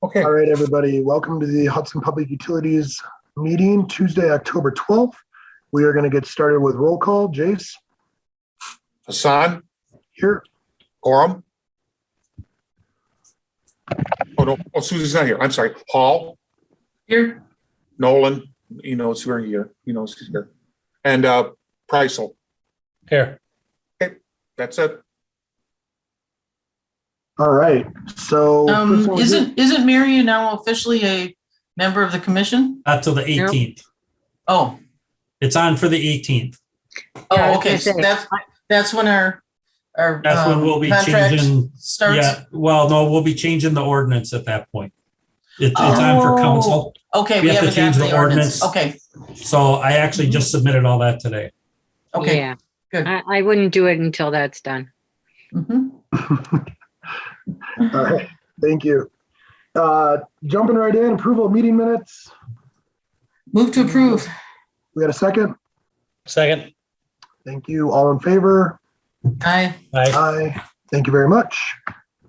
Okay. All right, everybody. Welcome to the Hudson Public Utilities meeting, Tuesday, October 12th. We are going to get started with roll call. Jace? Hassan? Here. Gorham? Oh, no. Oh, Susie's not here. I'm sorry. Hall? Here. Nolan? He knows we're here. He knows he's here. And Preisel? Here. Okay. That's it. All right. So Isn't Mary now officially a member of the commission? Not till the 18th. Oh, It's on for the 18th. oh, okay. So that's when our That's when we'll be contract changing. starts. Yeah, well, no, we'll be changing the ordinance at that point. It's on for council. Okay, We we have to haven't change gotten the the ordinance. ordinance. Okay, So I actually just submitted all that today. okay, Yeah, good. I wouldn't do it until that's done. Mhm. All right. Thank you. Jumping right in, approval of meeting minutes. Move to approve. We got a second? Second. Thank you. All in favor? Aye. Aye. Aye. Thank you very much.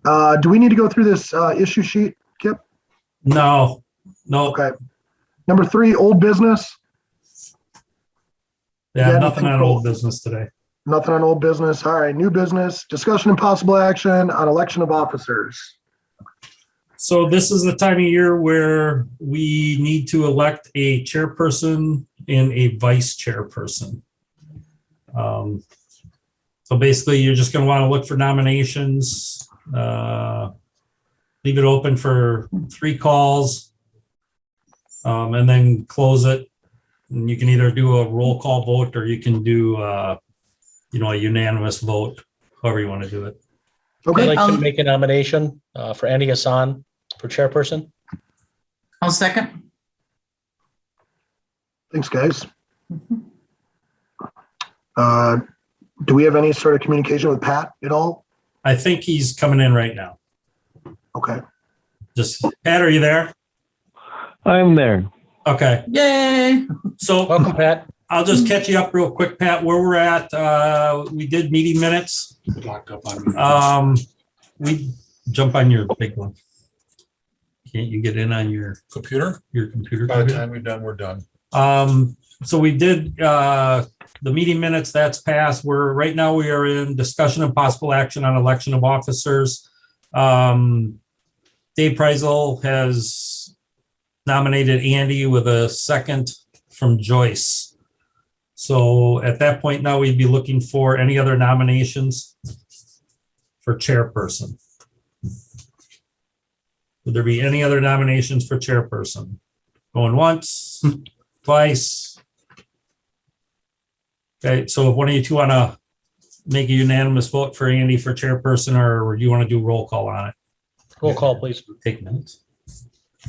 Do we need to go through this issue sheet, Kip? No. Okay. Number 3, old business. Yeah, Yeah, nothing on anything old cool? business today. Nothing on old business. All right. New business. Discussion and possible action on election of officers. So this is the time of year where we need to elect a chairperson and a vice chairperson. So basically, you're just going to want to look for nominations. Leave it open for 3 calls, and then close it. And you can either do a roll call vote or you can do, a unanimous vote, however you want to do it. Okay. I'd like to make a nomination for Andy Hassan for chairperson. I'll second. Thanks, guys. Do we have any sort of communication with Pat at all? I think he's coming in right now. Okay. Just, Pat, are you there? I'm there. Okay. Yay. So Welcome, Pat. I'll just catch you up real quick, Pat, where we're at. We did meeting minutes. Locked up on me. We jump on your big one. Can't you get in on your Computer? computer? By the time we're done, we're done. So we did the meeting minutes, that's passed. Right now we are in discussion and possible action on election of officers. Dave Preisel has nominated Andy with a second from Joyce. So at that point now we'd be looking for any other nominations for chairperson. Would there be any other nominations for chairperson? Going once, twice. Okay, so if one of you two want to make a unanimous vote for Andy for chairperson, or do you want to do roll call on it? Roll call, please. Take minutes.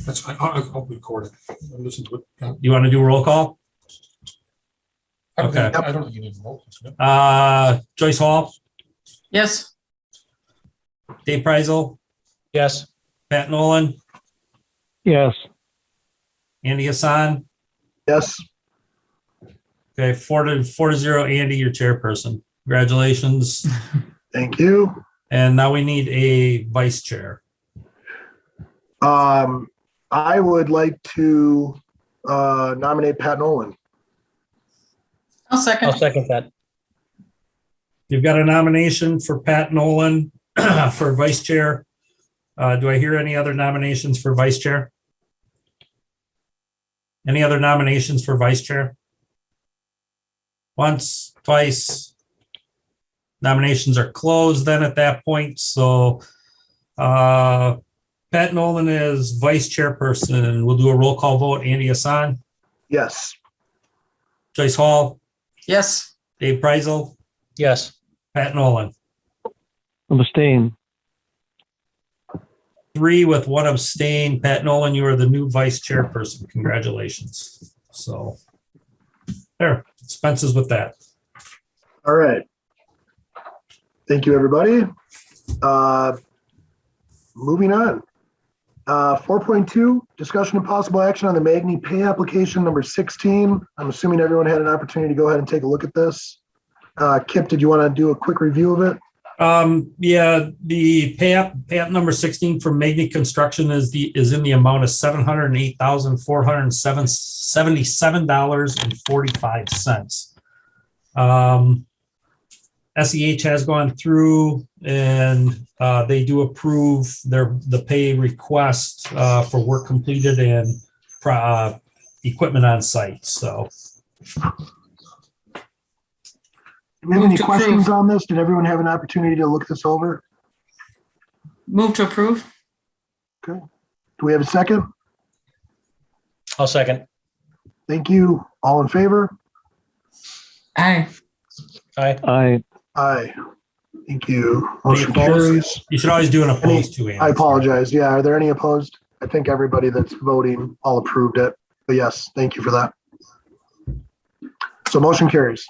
That's fine. I'll record it. I'll listen to it. You want to do roll call? Okay. I don't think you need to vote. Joyce Hall, Yes. Dave Preisel, Yes. Pat Nolan, Yes. Andy Hassan. Yes. Okay, 4-0, Andy, your chairperson. Congratulations. Thank you. And now we need a vice chair. I would like to nominate Pat Nolan. I'll second. I'll second that. You've got a nomination for Pat Nolan for vice chair. Do I hear any other nominations for vice chair? Any other nominations for vice chair? Once, twice. Nominations are closed then at that point. So Pat Nolan is vice chairperson. We'll do a roll call vote. Andy Hassan, Yes. Joyce Hall, Yes. Dave Preisel, Yes. Pat Nolan. Abstain. 3 with 1 abstain. Pat Nolan, you are the new vice chairperson. Congratulations. So there, expenses with that. All right. Thank you, everybody. Moving on. 4.2, discussion and possible action on the Magni pay application number 16. I'm assuming everyone had an opportunity to go ahead and take a look at this. Kip, did you want to do a quick review of it? Yeah, the pay app number 16 for Magnet Construction is in the amount of $708,477.45. SEH has gone through and they do approve the pay request for work completed and equipment on site. So Do we have any Move to questions approve. on this? Did everyone have an opportunity to look this over? Move to approve? Do we have a second? I'll second. Thank you. All in favor? Aye. Aye. Aye. Thank you. Any Motion opposed? carries. you should always do an opposed to. I apologize. Yeah, are there any opposed? I think everybody that's voting all approved it. But yes, thank you for that. So motion carries.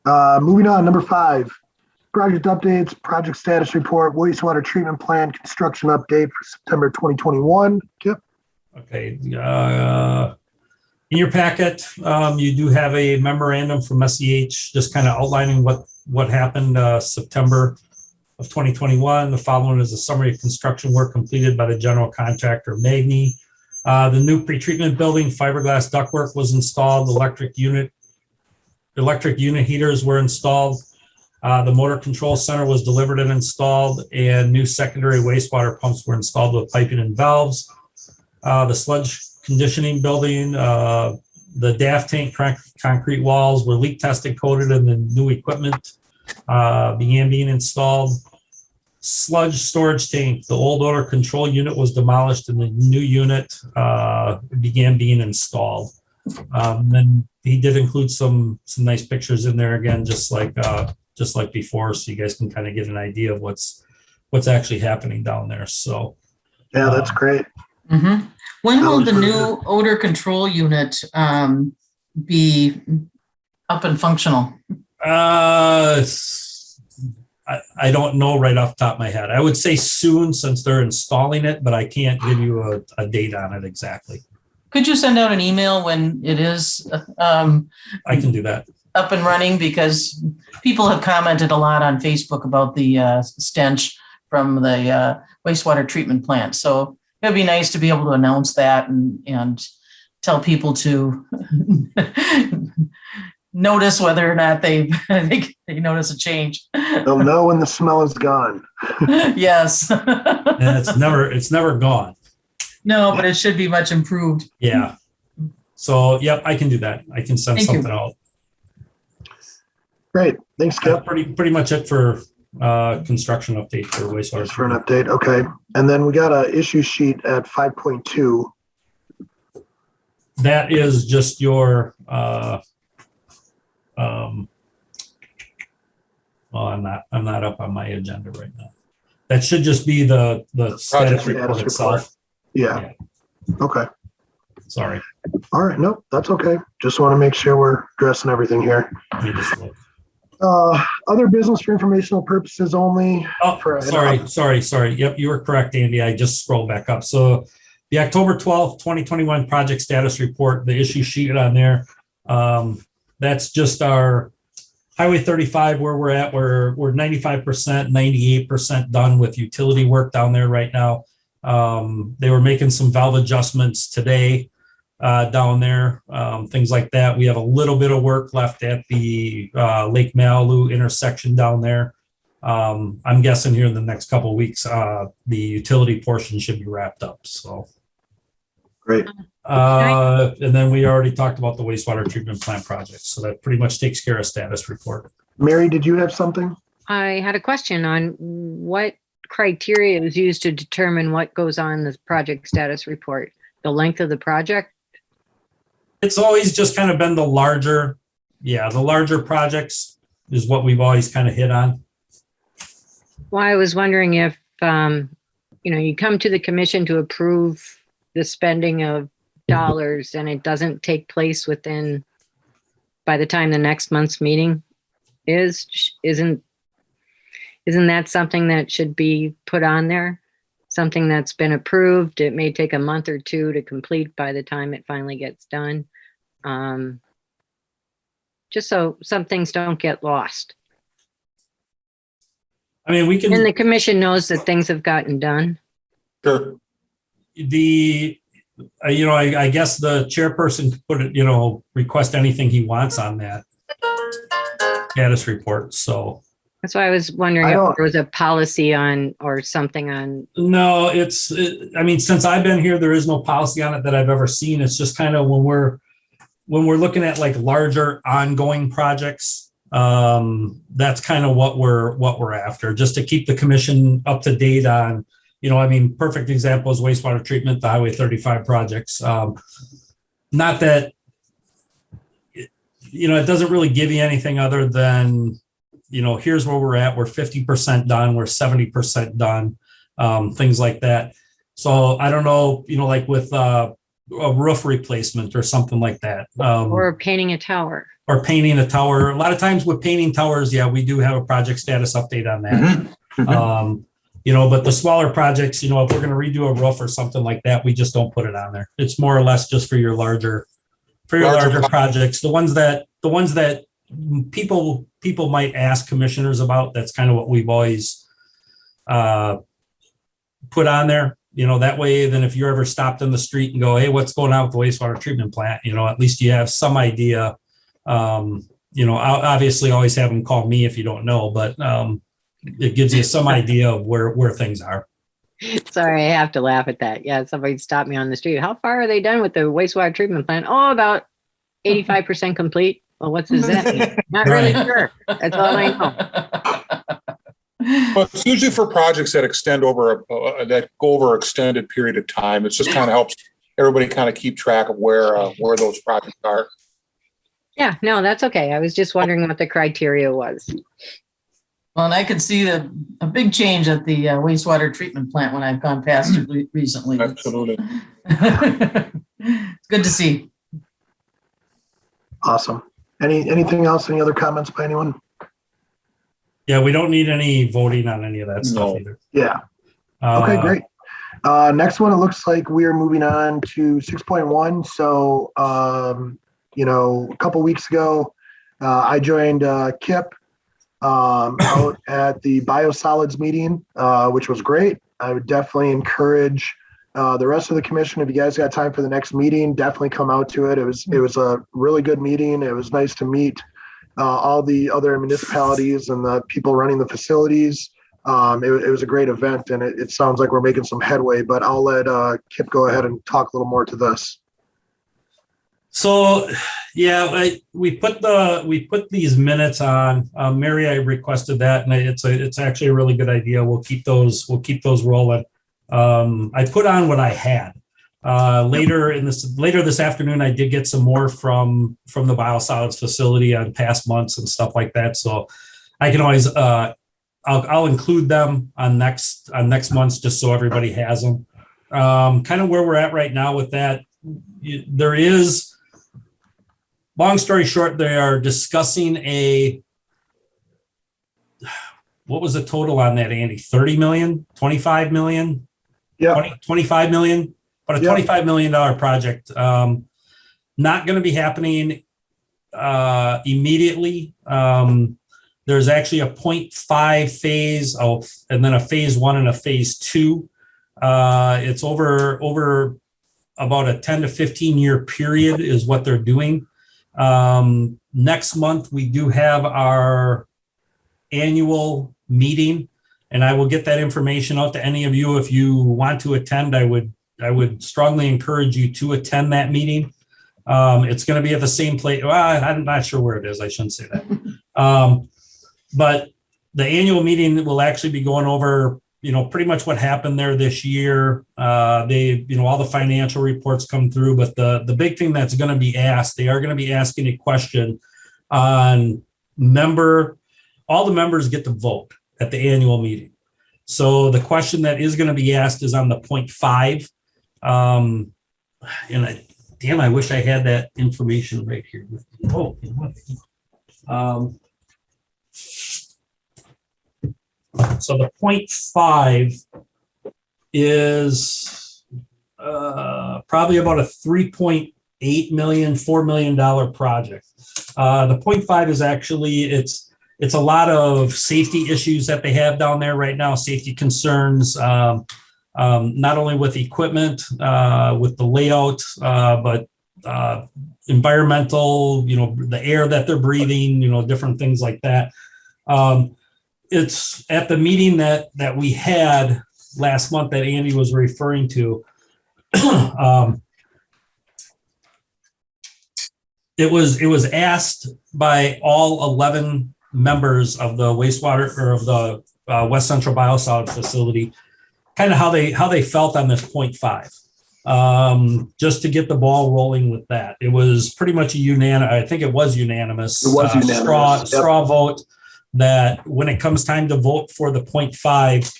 Moving on, number 5, project updates, project status report, wastewater treatment plant construction update for September 2021. Kip? Okay. In your packet, you do have a memorandum from SEH just kind of outlining what happened September of 2021. The following is a summary of construction work completed by the general contractor Magni. The new pretreatment building, fiberglass ductwork was installed. Electric unit heaters were installed. The motor control center was delivered and installed, and new secondary wastewater pumps were installed with piping and valves. The sludge conditioning building, the DAF tank concrete walls were leak tested, coated, and the new equipment began being installed. Sludge storage tank, the old odor control unit was demolished and the new unit began being installed. Then he did include some nice pictures in there again, just like before, so you guys can kind of get an idea of what's actually happening down there. So Yeah, that's great. Mm-hmm. When That will looks the really new odor control unit be up and functional? I don't know right off the top of my head. I would say soon since they're installing it, but I can't give you a date on it exactly. Could you send out an email when it is I can do that. up and running? Because people have commented a lot on Facebook about the stench from the wastewater treatment plant. So it'd be nice to be able to announce that and tell people to notice whether or not they notice a change. They'll know when the smell is gone. Yes. And it's never gone. No, but it should be much improved. Yeah. So, yep, I can do that. I can send Thank you. something out. Great. Thanks, Kip. That's pretty much it for construction update for wastewater. Thanks for an update. Okay. And then we got a issue sheet at 5.2. That is just your well, I'm not up on my agenda right now. That should just be the status report Status itself. Yeah. Okay. Sorry. All right. Nope. That's okay. Just want to make sure we're addressing everything here. Let me just look. Other business for informational purposes only. Oh, For- sorry. Yep, you were correct, Andy. I just scrolled back up. So the October 12th, 2021 project status report, the issue sheet on there. That's just our Highway 35 where we're at. We're 95%, 98% done with utility work down there right now. They were making some valve adjustments today down there, things like that. We have a little bit of work left at the Lake Malibu intersection down there. I'm guessing here in the next couple of weeks, the utility portion should be wrapped up. So, Great. and then we already talked about the wastewater treatment plant project. So that pretty much takes care of status report. Mary, did you have something? I had a question on what criteria is used to determine what goes on the project status report, the length of the project. It's always just kind of been the larger projects is what we've always kind of hit on. Well, I was wondering if, you come to the commission to approve the spending of dollars and it doesn't take place by the time the next month's meeting isn't that something that should be put on there? Something that's been approved, it may take a month or two to complete by the time it finally gets done. Just so some things don't get lost. I mean, we And can, the commission knows that things have gotten done. Sure. I guess the chairperson could put it, request anything he wants on that status report. So, That's why I was wondering I if don't- there was a policy on or something on. no, since I've been here, there is no policy on it that I've ever seen. It's just kind of when we're looking at like larger ongoing projects, that's kind of what we're after, just to keep the commission up to date on, perfect example is wastewater treatment, the Highway 35 projects. Not that, it doesn't really give you anything other than, here's where we're at. We're 50% done. We're 70% done. Things like that. So I don't know, like with a roof replacement or something like that. Or painting a tower. Or painting a tower. A lot of times with painting towers, yeah, we do have a project status update on that. Mhm. Mhm. But the smaller projects, if we're going to redo a roof or something like that, we just don't put it on there. It's more or less just for your larger projects. The ones that people might ask commissioners about. That's kind of what we've always put on there. That way, then if you're ever stopped in the street and go, hey, what's going on with the wastewater treatment plant? At least you have some idea. I'll obviously always have them call me if you don't know, but it gives you some idea of where things are. Sorry, I have to laugh at that. Yeah, somebody stopped me on the street. How far are they done with the wastewater treatment plant? Oh, about 85% complete. Well, what does that mean? Not really sure. That's all I know. But it's usually for projects that extend that go over an extended period of time. It just kind of helps everybody kind of keep track of where those projects are. Yeah, no, that's okay. I was just wondering what the criteria was. Well, and I could see a big change at the wastewater treatment plant when I've gone past it recently. Absolutely. It's good to see. Awesome. Anything else? Any other comments by anyone? Yeah, we don't need any voting on any of that stuff No. either. Yeah. Okay, great. Next one, it looks like we are moving on to 6.1. So, a couple weeks ago, I joined Kip out at the biosolids meeting, which was great. I would definitely encourage the rest of the commission, if you guys got time for the next meeting, definitely come out to it. It was a really good meeting. It was nice to meet all the other municipalities and the people running the facilities. It was a great event, and it sounds like we're making some headway, but I'll let Kip go ahead and talk a little more to this. So, yeah, we put these minutes on. Mary, I requested that, and it's actually a really good idea. We'll keep those rolling. I put on what I had. Later this afternoon, I did get some more from the biosolids facility on past months and stuff like that. So I can always I'll include them on next month's, just so everybody has them. Kind of where we're at right now with that. There is, long story short, they are discussing what was the total on that, Andy? 30 million, 25 million? Yeah. 25 million, but a Yep. $25 million project. Not going to be happening immediately. There's actually a 0.5 phase and then a phase 1 and a phase 2. It's over about a 10 to 15 year period is what they're doing. Next month, we do have our annual meeting, and I will get that information out to any of you. If you want to attend, I would strongly encourage you to attend that meeting. It's going to be at the same place. Well, I'm not sure where it is. I shouldn't say that. But the annual meeting will actually be going over, pretty much what happened there this year. All the financial reports come through, but the big thing that's going to be asked, they are going to be asking a question on all the members get to vote at the annual meeting. So the question that is going to be asked is on the 0.5. I wish I had that information right here with me. Oh, so the 0.5 is probably about a $3.8 million, $4 million project. The 0.5 is actually, it's it's a lot of safety issues that they have down there right now, safety concerns, not only with equipment, with the layout, but environmental, the air that they're breathing, different things like that. It's at the meeting that we had last month that Andy was referring to. It was asked by all 11 members of the wastewater or of the West Central Biosolids facility, kind of how they felt on this 0.5. Just to get the ball rolling with that. It was pretty much a unanimous. I think it was unanimous. It was unanimous. Straw vote that when it comes time to vote for the 0.5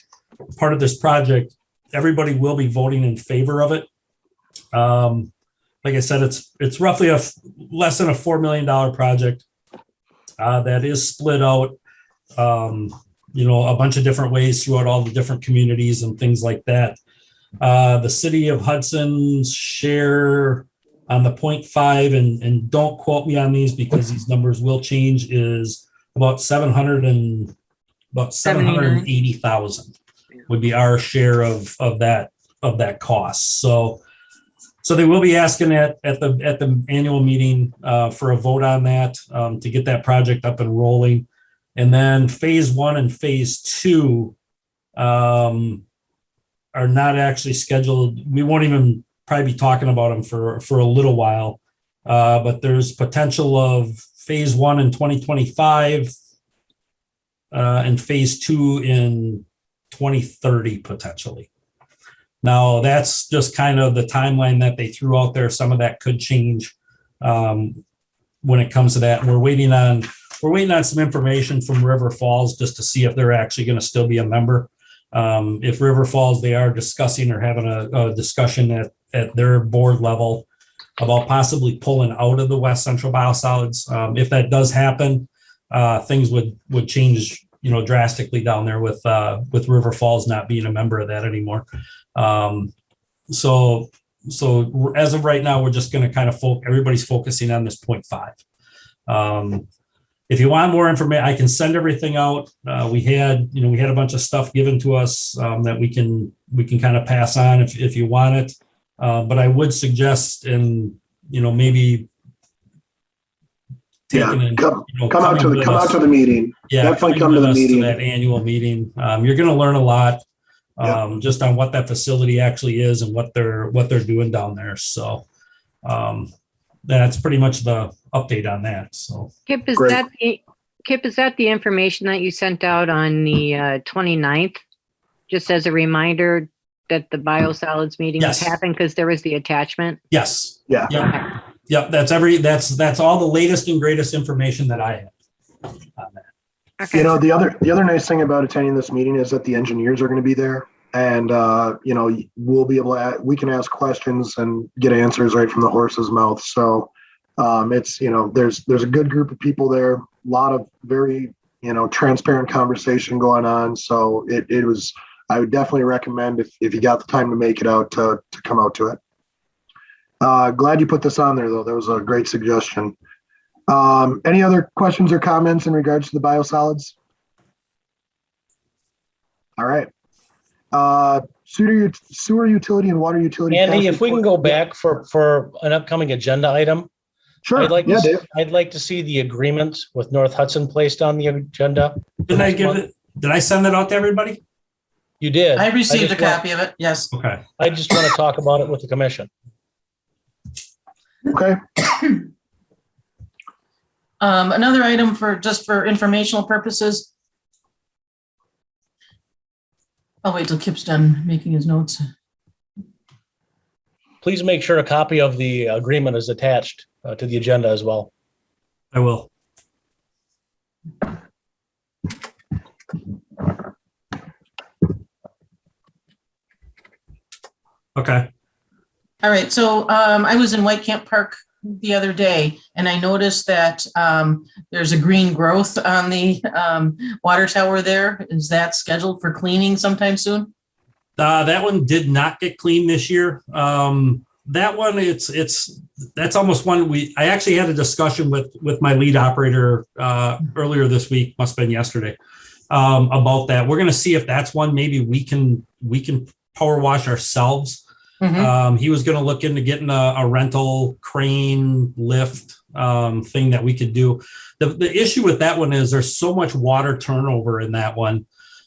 part of this project, everybody will be voting in favor of it. Like I said, it's roughly less than a $4 million project that is split out, a bunch of different ways throughout all the different communities and things like that. The city of Hudson's share on the 0.5, and don't quote me on these because these numbers will change, is about 780,000 would be our share of that cost. So they will be asking at the annual meeting for a vote on that to get that project up and rolling. And then phase 1 and phase 2 are not actually scheduled. We won't even probably be talking about them for a little while, but there's potential of phase 1 in 2025 and phase 2 in 2030 potentially. Now that's just kind of the timeline that they threw out there. Some of that could change when it comes to that. And we're waiting on some information from River Falls just to see if they're actually going to still be a member. If River Falls, they are discussing or having a discussion at their board level about possibly pulling out of the West Central Biosolids. If that does happen, things would change, drastically down there with River Falls not being a member of that anymore. So as of right now, we're just going to kind of everybody's focusing on this 0.5. If you want more information, I can send everything out. We had a bunch of stuff given to us that we can kind of pass on if you want it. But I would suggest, maybe come out to the meeting. Yeah, definitely come to the meeting. To that annual meeting. You're going to learn a lot just on what that facility actually is and what they're doing down there. So that's pretty much the update on that. So Kip, is that the information that you sent out on the 29th? Just as a reminder that the biosolids meeting was happening, because there was the attachment. Yes. Yeah. Yeah. Yep. That's all the latest and greatest information that I have on that. Okay. The other nice thing about attending this meeting is that the engineers are going to be there, and we'll be able to we can ask questions and get answers right from the horse's mouth. So it's there's a good group of people there, a lot of very transparent conversation going on. So it was. I would definitely recommend if you got the time to make it out to come out to it. Glad you put this on there, though. That was a great suggestion. Any other questions or comments in regards to the biosolids? All right. Sewer utility and water utility. Andy, if we can go back for an upcoming agenda item. Sure. Dave. I'd like to see the agreement with North Hudson placed on the agenda. Did I send that out to everybody? You did. I received a copy of it. Yes. Okay. I just want to talk about it with the commission. Okay. Another item for informational purposes. I'll wait till Kip's done making his notes. Please make sure a copy of the agreement is attached to the agenda as well. I will. Okay. All right. So I was in White Camp Park the other day, and I noticed that there's a green growth on the water tower there. Is that scheduled for cleaning sometime soon? That one did not get cleaned this year. that one, that's almost one I actually had a discussion with my lead operator earlier this week, must have been yesterday, about that. We're going to see if that's one maybe we can power wash ourselves. He was going to look into getting a rental crane lift thing that we could do. The issue with that one is there's so much water turnover in that one.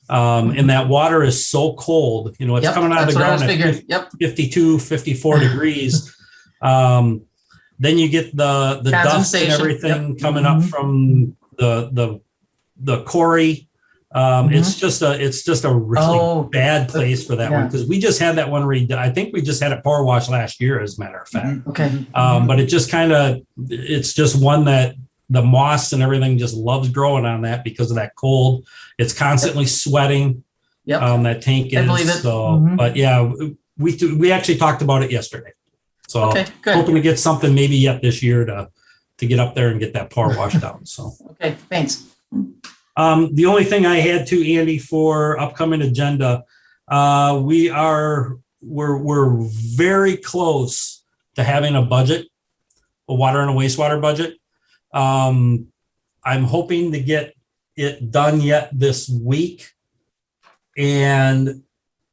And that water is so cold, it's coming out of the ground at 52, 54 degrees. Then you get the dust and everything coming up from the quarry. It's just a really bad place for that one, because we just had that one I think we just had it power wash last year, as a matter of fact. Okay. But it just it's just one that the moss and everything just loves growing on that because of that cold. It's constantly sweating. That tank is. I believe it. So, but yeah, we actually talked about it yesterday. So hoping to get something maybe yet this year to get up there and get that power washed out. So okay, thanks. The only thing I had to Andy for upcoming agenda, we're very close to having a budget, a water and a wastewater budget. I'm hoping to get it done yet this week. And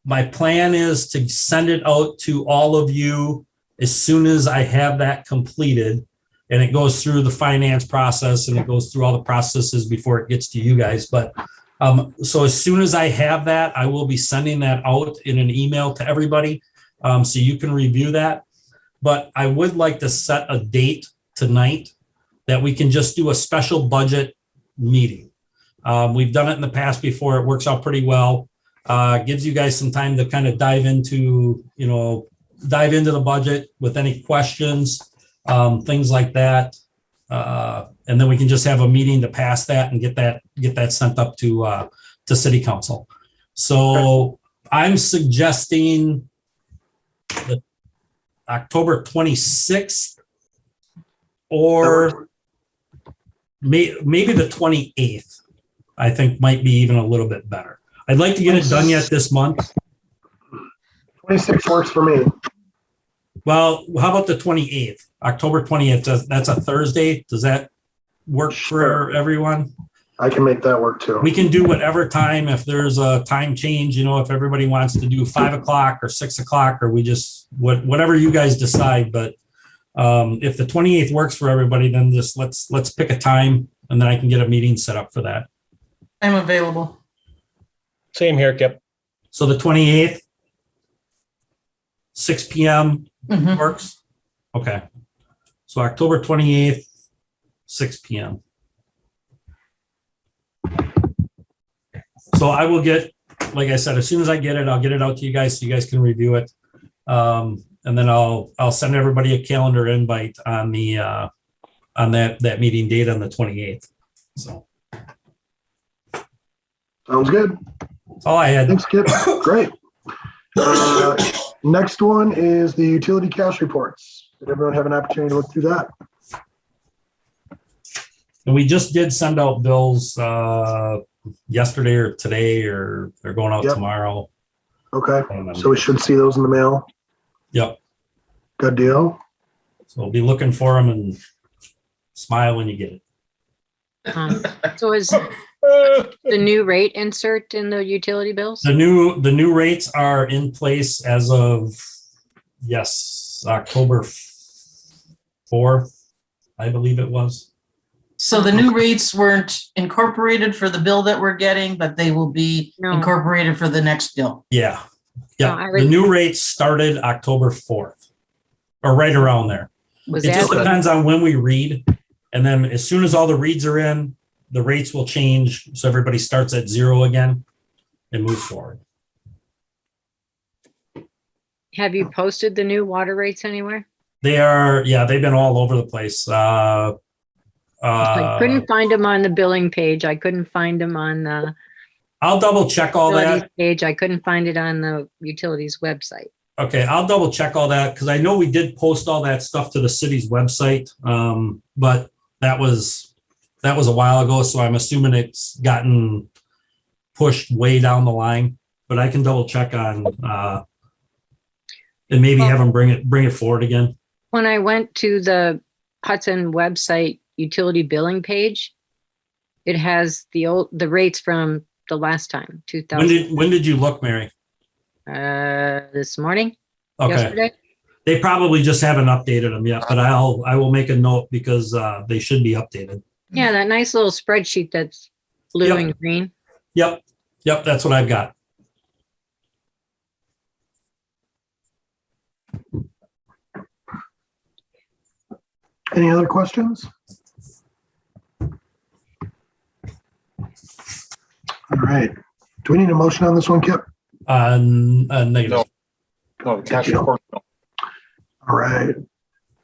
my plan is to send it out to all of you as soon as I have that completed. And it goes through the finance process and it goes through all the processes before it gets to you guys. But so as soon as I have that, I will be sending that out in an email to everybody, so you can review that. But I would like to set a date tonight that we can just do a special budget meeting. We've done it in the past before. It works out pretty well. Gives you guys some time to kind of dive into the budget with any questions, things like that. And then we can just have a meeting to pass that and get that sent up to city council. So I'm suggesting the October 26th or maybe the 28th, I think might be even a little bit better. I'd like to get it done yet this month. 26 works for me. Well, how about the 28th, October 28th? That's a Thursday. Does that work for everyone? I can make that work too. We can do whatever time. If there's a time change, if everybody wants to do 5 o'clock or 6 o'clock, or we just, whatever you guys decide. But if the 28th works for everybody, then just let's pick a time and then I can get a meeting set up for that. I'm available. Same here, Kip. So the 28th, 6 p.m. works? Okay. So October 28th, 6 p.m. So I will get, like I said, as soon as I get it, I'll get it out to you guys so you guys can review it. And then I'll send everybody a calendar invite on the on that meeting date on the 28th. So Sounds good. that's all I had. Thanks, Kip. Great. Next one is the utility cash reports. Did everyone have an opportunity to look through that? And we just did send out bills yesterday or today, or they're going out tomorrow. Okay. So we should see those in the mail. Yep. Good deal. So we'll be looking for them and smile when you get it. So is the new rate insert in the utility bills? The new rates are in place as of, October 4th, I believe it was. So the new rates weren't incorporated for the bill that we're getting, but they will be incorporated for the next bill. Yeah. No, The new rates started October 4th or right around there. It just depends on when we read. And then as soon as all the reads are in, the rates will change. So everybody starts at 0 again and moves forward. Have you posted the new water rates anywhere? They are, they've been all over the place. I couldn't find them on the billing page. I couldn't find them on the I'll double check all utilities that. page. I couldn't find it on the utilities website. Okay, I'll double check all that because I know we did post all that stuff to the city's website, but that was a while ago. So I'm assuming it's gotten pushed way down the line. But I can double check on. And maybe have them bring it forward again. When I went to the Hudson website utility billing page, it has the rates from the last time, 2000. When did you look, Mary? This morning, Okay. yesterday. They probably just haven't updated them yet, but I will make a note because they should be updated. Yeah, that nice little spreadsheet that's blue Yep. and green. Yep, that's what I've got. Any other questions? All right. Do we need a motion on this one, Kip? Negative. No, the tax report, no. All right.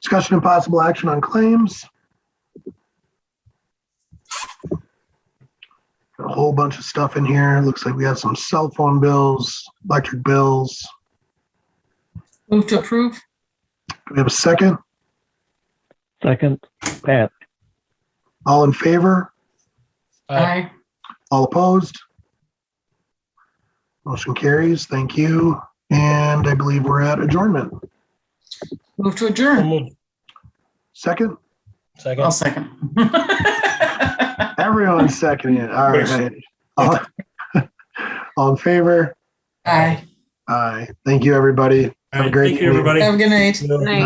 Discussion and possible action on claims. Got a whole bunch of stuff in here. Looks like we have some cell phone bills, electric bills. Move to approve. Do we have a second? Second, Pat. All in favor? Aye. All opposed? Motion carries. Thank you. And I believe we're at adjournment. Move to So adjourn. moved. Second? Second. I'll second. Everyone's seconding it. All right. All in favor? Aye. Aye. Thank you, everybody. All Have a right, great thank you, evening. everybody. Have a good night. Night.